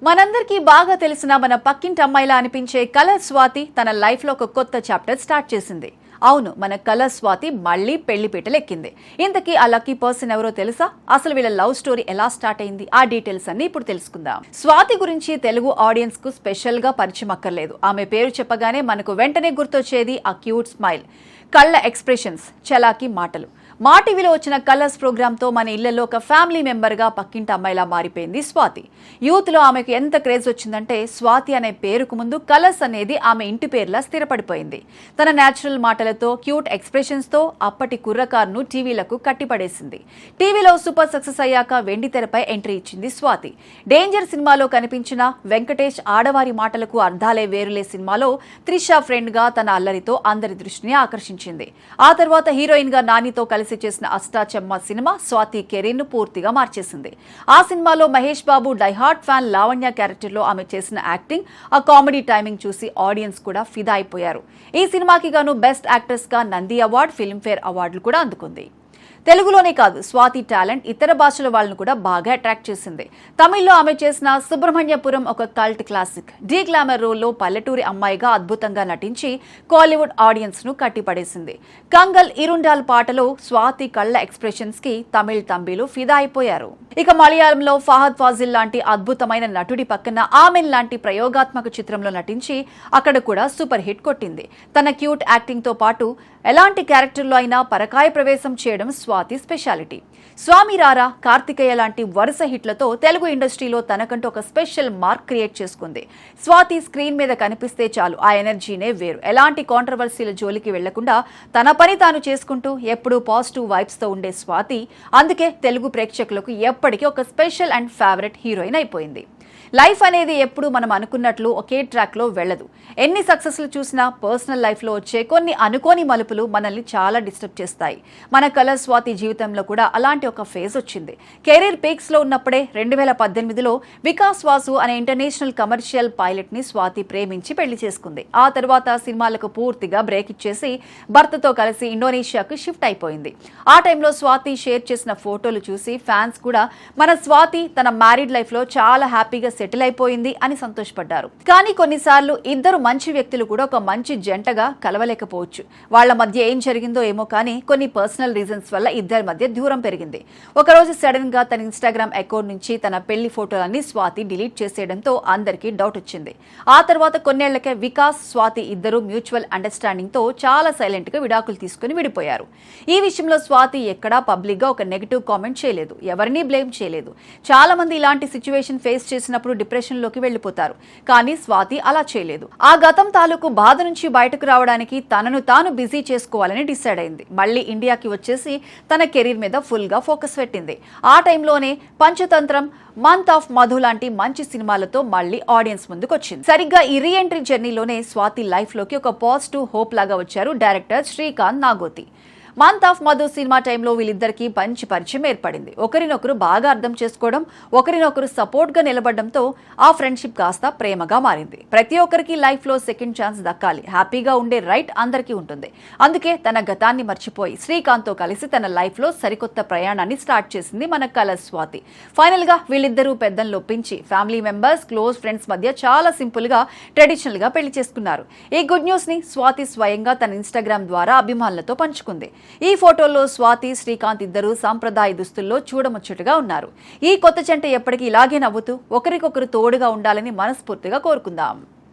మనందరికీ బాగా తెలిసిన మన పక్కింటి అమ్మాయిలా అనిపించే కలర్ స్వాతి తన లైఫ్ లో ఒక కొత్త చాప్టర్ స్టార్ట్ చేసింది. అవును, మన కలర్ స్వాతి మళ్ళీ పెళ్లి పీటలెక్కింది. ఇంతకీ ఆ లక్కీ పర్సన్ ఎవరో తెలుసా? అసలు వీళ్ళ లవ్ స్టోరీ ఎలా స్టార్ట్ అయింది? ఆ డీటెయిల్స్ అన్ని ఇప్పుడు తెలుసుకుందాం. స్వాతి గురించి తెలుగు ఆడియన్స్ కు స్పెషల్ గా పరిచయం అక్కర్లేదు. ఆమె పేరు చెప్పగానే మనకు వెంటనే గుర్తొచ్చేది ఆ క్యూట్ స్మైల్, కళ్ళ ఎక్స్ప్రెషన్స్, చలాకీ మాటలు. మా టీవీలో వచ్చిన కలర్స్ ప్రోగ్రామ్ తో మన ఇళ్లలో ఒక ఫ్యామిలీ మెంబర్ గా పక్కింటి అమ్మాయిలా మారిపోయింది స్వాతి. యూత్ లో ఆమెకు ఎంత క్రేజ్ వచ్చిందంటే స్వాతి అనే పేరుకు ముందు కలర్స్ అనేది ఆమె ఇంటి పేర్లా స్థిరపడిపోయింది. తన నేచురల్ మాటలతో, క్యూట్ ఎక్స్ప్రెషన్స్ తో అప్పటి కుర్రకారును టీవీలకు కట్టిపడేసింది. టీవీలో సూపర్ సక్సెస్ అయ్యాక వెండి తెరపై ఎంట్రీ ఇచ్చింది స్వాతి. డేంజర్ సినిమాలో కనిపించిన వెంకటేష్ ఆడవారి మాటలకు అర్థాలే వేరులే సినిమాలో త్రిష ఫ్రెండ్ గా తన అల్లరితో అందరి దృష్టిని ఆకర్షించింది. ఆ తర్వాత హీరోయిన్ గా నానితో కలిసి చేసిన అష్టాచెమ్మ సినిమా స్వాతి కెరీర్ ను పూర్తిగా మార్చేసింది. ఆ సినిమాలో Mahesh Babu diehard fan Lavanya character లో ఆమె చేసిన యాక్టింగ్, ఆ కామెడీ టైమింగ్ చూసి ఆడియన్స్ కూడా ఫిదా అయిపోయారు. ఈ సినిమాకి గాను బెస్ట్ యాక్ట్రెస్ గా నంది అవార్డు, ఫిల్మ్ఫేర్ అవార్డులు కూడా అందుకుంది. తెలుగులోనే కాదు, స్వాతి టాలెంట్ ఇతర భాషల వాళ్ళను కూడా బాగా అట్రాక్ట్ చేసింది. తమిళ్లో ఆమె చేసిన సుబ్రహ్మణ్యపురం ఒక కల్ట్ క్లాసిక్. డీ గ్లామర్ రోల్లో పల్లెటూరి అమ్మాయిగా అద్భుతంగా నటించి కాలీవుడ్ ఆడియన్స్ ను కట్టిపడేసింది. కంగల్ ఇరుండాల్ పాటలో స్వాతి కళ్ళ ఎక్స్ప్రెషన్స్ కి తమిళ్ తంబీలు ఫిదా అయిపోయారు. ఇక మలయాళంలో ఫహద్ ఫాజిల్ లాంటి అద్భుతమైన నటుడి పక్కన ఆమెన్ లాంటి ప్రయోగాత్మక చిత్రంలో నటించి అక్కడ కూడా సూపర్ హిట్ కొట్టింది. తన క్యూట్ యాక్టింగ్ తో పాటు ఎలాంటి క్యారెక్టర్లో అయినా పరకాయ ప్రవేశం చేయడం స్వాతి స్పెషాలిటీ. స్వామి రారా, కార్తికేయ లాంటి వరుస హిట్లతో తెలుగు ఇండస్ట్రీలో తనకంటూ ఒక స్పెషల్ మార్క్ క్రియేట్ చేసుకుంది. స్వాతి స్క్రీన్ మీద కనిపిస్తే చాలు, ఆ ఎనర్జీనే వేరు. ఎలాంటి కాంట్రవర్సీల జోలికి వెళ్లకుండా తన పని తాను చేసుకుంటూ ఎప్పుడూ పాజిటివ్ వైబ్స్ తో ఉండే స్వాతి అందుకే తెలుగు ప్రేక్షకులకు ఎప్పటికీ ఒక స్పెషల్ అండ్ ఫేవరెట్ హీరోయిన్ అయిపోయింది. లైఫ్ అనేది ఎప్పుడు మనం అనుకున్నట్లు ఒకే ట్రాక్ లో వెళ్లదు. ఎన్ని సక్సెస్లు చూసినా పర్సనల్ లైఫ్ లో వచ్చే కొన్ని అనుకోని మలుపులు మనల్ని చాలా డిస్టర్బ్ చేస్తాయి. మన కలర్ స్వాతి జీవితంలో కూడా అలాంటి ఒక ఫేజ్ వచ్చింది. కెరీర్ పీక్స్ లో ఉన్నప్పుడే 2018లో వికాస్ వాసు అనే ఇంటర్నేషనల్ కమర్షియల్ పైలట్ ని స్వాతి ప్రేమించి పెళ్లి చేసుకుంది. ఆ తర్వాత సినిమాలకు పూర్తిగా బ్రేక్ ఇచ్చేసి భర్తతో కలిసి ఇండోనేషియాకు షిఫ్ట్ అయిపోయింది. ఆ టైంలో స్వాతి షేర్ చేసిన ఫోటోలు చూసి ఫ్యాన్స్ కూడా మన స్వాతి తన మ్యారీడ్ లైఫ్ లో చాలా హ్యాపీగా సెటిల్ అయిపోయింది అని సంతోషపడ్డారు. కానీ కొన్నిసార్లు ఇద్దరు మంచి వ్యక్తులు కూడా ఒక మంచి జంటగా కలవలేకపోవచ్చు. వాళ్ల మధ్య ఏం జరిగిందో ఏమో కానీ కొన్ని పర్సనల్ రీజన్స్ వల్ల ఇద్దరి మధ్య దూరం పెరిగింది. ఒకరోజు సడన్ గా తన ఇన్స్టాగ్రామ్ అకౌంట్ నుంచి తన పెళ్లి ఫోటోలన్నీ స్వాతి డిలీట్ చేసేయడంతో అందరికీ డౌట్ వచ్చింది. ఆ తర్వాత కొన్నేళ్లకే వికాస్, స్వాతి ఇద్దరు మ్యూచువల్ అండర్స్టాండింగ్ తో చాలా సైలెంట్ గా విడాకులు తీసుకుని విడిపోయారు. ఈ విషయంలో స్వాతి ఎక్కడా పబ్లిక్ గా ఒక నెగిటివ్ కామెంట్ చేయలేదు, ఎవరినీ బ్లేమ్ చేయలేదు. చాలా మంది ఇలాంటి సిచ్యువేషన్ ఫేస్ చేసినప్పుడు డిప్రెషన్ లోకి వెళ్లిపోతారు. కానీ స్వాతి అలా చేయలేదు. ఆ గతం తాలూకు బాధ నుంచి బయటకు రావడానికి తనను తాను బిజీ చేసుకోవాలని డిసైడ్ అయింది. మళ్లీ ఇండియాకి వచ్చేసి తన కెరీర్ మీద ఫుల్ గా ఫోకస్ పెట్టింది. ఆ టైంలోనే పంచతంత్రం, మంత్ ఆఫ్ మధు లాంటి మంచి సినిమాలతో మళ్లీ ఆడియన్స్ ముందుకు వచ్చింది. సరిగ్గా ఈ రీఎంట్రీ జర్నీలోనే స్వాతి లైఫ్ లోకి ఒక పాజిటివ్ హోప్ లాగా వచ్చారు director Srikanth Nagoti. Month of Madhu cinema టైంలో వీళ్ళిద్దరికీ మంచి పరిచయం ఏర్పడింది. ఒకరినొకరు బాగా అర్థం చేసుకోవడం, ఒకరినొకరు సపోర్ట్ గా నిలబడడంతో ఆ ఫ్రెండ్షిప్ కాస్త ప్రేమగా మారింది. ప్రతి ఒక్కరికి లైఫ్ లో సెకండ్ ఛాన్స్ దక్కాలి, హ్యాపీగా ఉండే రైట్ అందరికీ ఉంటుంది. అందుకే తన గతాన్ని మర్చిపోయి శ్రీకాంత్ తో కలిసి తన లైఫ్ లో సరికొత్త ప్రయాణాన్ని స్టార్ట్ చేసింది మన కలర్ స్వాతి. ఫైనల్ గా వీళ్ళిద్దరూ పెద్దలను ఒప్పించి ఫ్యామిలీ మెంబర్స్, క్లోజ్ ఫ్రెండ్స్ మధ్య చాలా సింపుల్ గా, ట్రెడిషనల్ గా పెళ్లి చేసుకున్నారు. ఈ గుడ్ న్యూస్ ని స్వాతి స్వయంగా తన ఇన్స్టాగ్రామ్ ద్వారా అభిమానులతో పంచుకుంది. ఈ ఫోటోల్లో స్వాతి, శ్రీకాంత్ ఇద్దరు సాంప్రదాయ దుస్తుల్లో చూడముచ్చటగా ఉన్నారు. ఈ కొత్త జంట ఎప్పటికీ ఇలాగే నవ్వుతూ ఒకరికొకరు తోడుగా ఉండాలని మనస్ఫూర్తిగా కోరుకుందాం.